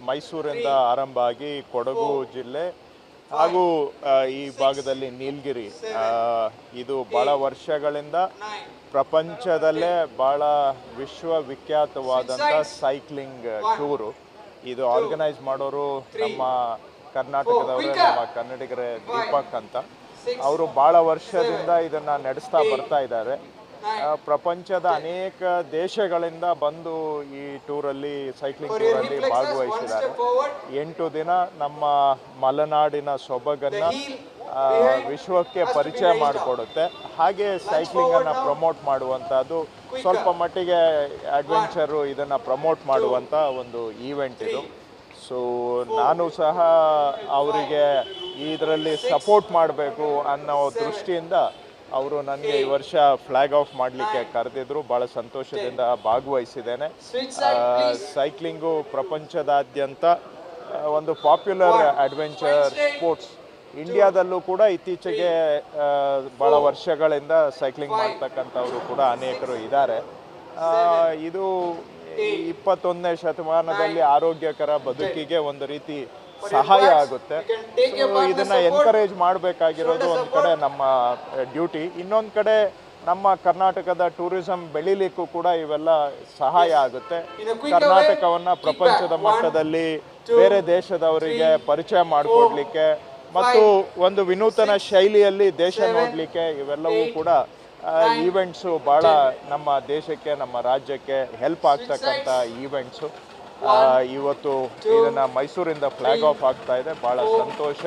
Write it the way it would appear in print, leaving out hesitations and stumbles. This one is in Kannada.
ಮೈಸೂರಿಂದ ಆರಂಭ ಆಗಿ ಕೊಡಗು ಜಿಲ್ಲೆ ಹಾಗೂ ಈ ಭಾಗದಲ್ಲಿ ನೀಲಗಿರಿ, ಇದು ಭಾಳ ವರ್ಷಗಳಿಂದ ಪ್ರಪಂಚದಲ್ಲೇ ಭಾಳ ವಿಶ್ವವಿಖ್ಯಾತವಾದಂಥ ಸೈಕ್ಲಿಂಗ್ ಟೂರು. ಇದು ಆರ್ಗನೈಸ್ ಮಾಡೋರು ನಮ್ಮ ಕರ್ನಾಟಕದವರೇ, ನಮ್ಮ ಕನ್ನಡಿಗರೇ ದೀಪಕ್ ಅಂತ. ಅವರು ಭಾಳ ವರ್ಷದಿಂದ ಇದನ್ನು ನಡೆಸ್ತಾ ಬರ್ತಾ ಇದ್ದಾರೆ. ಪ್ರಪಂಚದ ಅನೇಕ ದೇಶಗಳಿಂದ ಬಂದು ಈ ಟೂರಲ್ಲಿ, ಸೈಕ್ಲಿಂಗ್ ಟೂರಲ್ಲಿ ಭಾಗವಹಿಸಿದ್ದಾರೆ. 8 ದಿನ ನಮ್ಮ ಮಲೆನಾಡಿನ ಸೊಬಗನ್ನು ವಿಶ್ವಕ್ಕೆ ಪರಿಚಯ ಮಾಡಿಕೊಡುತ್ತೆ. ಹಾಗೆ ಸೈಕ್ಲಿಂಗನ್ನು ಪ್ರಮೋಟ್ ಮಾಡುವಂಥದ್ದು, ಸ್ವಲ್ಪ ಮಟ್ಟಿಗೆ ಅಡ್ವೆಂಚರು ಇದನ್ನು ಪ್ರಮೋಟ್ ಮಾಡುವಂಥ ಒಂದು ಈವೆಂಟ್ ಇದು. ಸೊ ನಾನು ಸಹ ಅವರಿಗೆ ಇದರಲ್ಲಿ ಸಪೋರ್ಟ್ ಮಾಡಬೇಕು ಅನ್ನೋ ದೃಷ್ಟಿಯಿಂದ ಅವರು ನನಗೆ ಈ ವರ್ಷ ಫ್ಲಾಗ್ ಆಫ್ ಮಾಡಲಿಕ್ಕೆ ಕರೆದಿದ್ರು. ಭಾಳ ಸಂತೋಷದಿಂದ ಭಾಗವಹಿಸಿದ್ದೇನೆ. ಸೈಕ್ಲಿಂಗು ಪ್ರಪಂಚದಾದ್ಯಂತ ಒಂದು ಪಾಪ್ಯುಲರ್ ಅಡ್ವೆಂಚರ್ ಸ್ಪೋರ್ಟ್ಸ್. ಇಂಡಿಯಾದಲ್ಲೂ ಕೂಡ ಇತ್ತೀಚೆಗೆ ಭಾಳ ವರ್ಷಗಳಿಂದ ಸೈಕ್ಲಿಂಗ್ ಮಾಡ್ತಕ್ಕಂಥವರು ಕೂಡ ಅನೇಕರು ಇದ್ದಾರೆ. ಇದು 21ನೇ ಶತಮಾನದಲ್ಲಿ ಆರೋಗ್ಯಕರ ಬದುಕಿಗೆ ಒಂದು ರೀತಿ ಸಹಾಯ ಆಗುತ್ತೆ. ಸೊ ಇದನ್ನು ಎನ್ಕರೇಜ್ ಮಾಡಬೇಕಾಗಿರೋದು ಒಂದು ಕಡೆ ನಮ್ಮ ಡ್ಯೂಟಿ, ಇನ್ನೊಂದು ಕಡೆ ನಮ್ಮ ಕರ್ನಾಟಕದ ಟೂರಿಸಂ ಬೆಳಿಲಿಕ್ಕೂ ಕೂಡ ಇವೆಲ್ಲ ಸಹಾಯ ಆಗುತ್ತೆ. ಕರ್ನಾಟಕವನ್ನು ಪ್ರಪಂಚದ ಮಟ್ಟದಲ್ಲಿ ಬೇರೆ ದೇಶದವರಿಗೆ ಪರಿಚಯ ಮಾಡಿಕೊಡ್ಲಿಕ್ಕೆ ಮತ್ತು ಒಂದು ವಿನೂತನ ಶೈಲಿಯಲ್ಲಿ ದೇಶ ನೋಡಲಿಕ್ಕೆ ಇವೆಲ್ಲವೂ ಕೂಡ ಈವೆಂಟ್ಸು ಭಾಳ ನಮ್ಮ ದೇಶಕ್ಕೆ, ನಮ್ಮ ರಾಜ್ಯಕ್ಕೆ ಹೆಲ್ಪ್ ಆಗ್ತಕ್ಕಂಥ ಈವೆಂಟ್ಸು. ಇವತ್ತು ಇದನ್ನು ಮೈಸೂರಿಂದ ಫ್ಲಾಗ್ ಆಫ್ ಆಗ್ತಾ ಇದೆ. ಭಾಳ ಸಂತೋಷ.